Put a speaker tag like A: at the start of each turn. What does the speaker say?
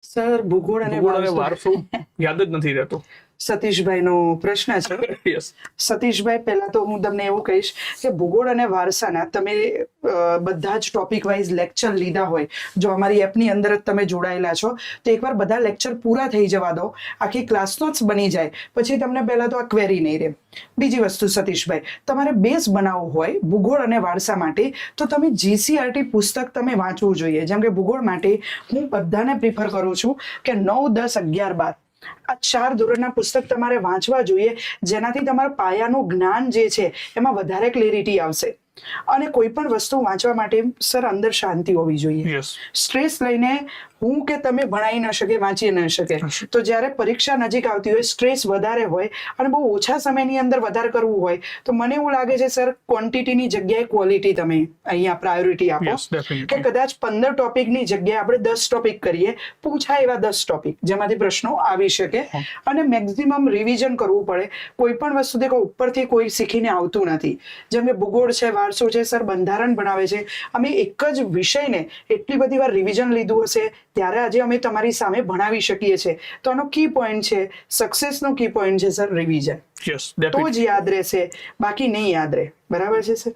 A: Sir ભૂગોળ અને
B: વારસો યાદ જ નથી રહેતો.
A: સતીશભાઈનો પ્રશ્ન છે.
B: યસ.
A: સતીશભાઈ, પહેલા તો હું તમને એવું કહીશ કે ભૂગોળ અને વારસાના તમે બધા જ ટોપિક વાઇઝ લેક્ચર લીધા હોય, જો અમારી એપની અંદર જ તમે જોડાયેલા છો તો એકવાર બધા લેક્ચર પૂરા થઈ જવા દો, આખી ક્લાસ નોટ્સ બની જાય, પછી તમને પહેલા તો આ ક્વેરી નહીં રહે. બીજી વસ્તુ સતીશભાઈ, તમારે બેઝ બનાવવું હોય ભૂગોળ અને વારસા માટે તો તમે GCRT પુસ્તક તમે વાંચવું જોઈએ. જેમ કે ભૂગોળ માટે હું બધાને પ્રિફર કરું છું કે 9, 10, 11, 12 આ 4 ધોરણના પુસ્તક તમારે વાંચવા જોઈએ, જેનાથી તમારા પાયાનું જ્ઞાન જે છે એમાં વધારે ક્લેરિટી આવશે. અને કોઈ પણ વસ્તુ વાંચવા માટે સર અંદર શાંતિ હોવી જોઈએ. સ્ટ્રેસ લઈને હું કે તમે ભણાઈ ન શકે, વાંચી ન શકે, તો જ્યારે પરીક્ષા નજીક આવતી હોય, સ્ટ્રેસ વધારે હોય અને બહુ ઓછા સમયની અંદર વધારે કરવું હોય, તો મને એવું લાગે છે સર ક્વોન્ટિટીની જગ્યાએ ક્વોલિટી તમે અહીંયા પ્રાયોરિટી આપો. કે કદાચ 15 ટોપિકની જગ્યાએ આપણે 10 ટોપિક કરીએ, પૂછાય એવા 10 ટોપિક જેમાંથી પ્રશ્નો આવી શકે, અને મેક્સિમમ રિવિઝન કરવું પડે. કોઈ પણ વસ્તુ દેખો ઉપરથી કોઈ શીખીને આવતું નથી. જેમ કે ભૂગોળ છે, વારસો છે, સર બંધારણ ભણાવે છે, અમે એક જ વિષયને એટલી બધી વાર રિવિઝન લીધું હશે ત્યારે આજે અમે તમારી સામે ભણાવી શકીએ છીએ. તો આનો કી પોઈન્ટ છે, સક્સેસનો કી પોઈન્ટ છે સર રિવિઝન. તો જ યાદ રહેશે, બાકી નહીં યાદ રહે. બરાબર છે સર?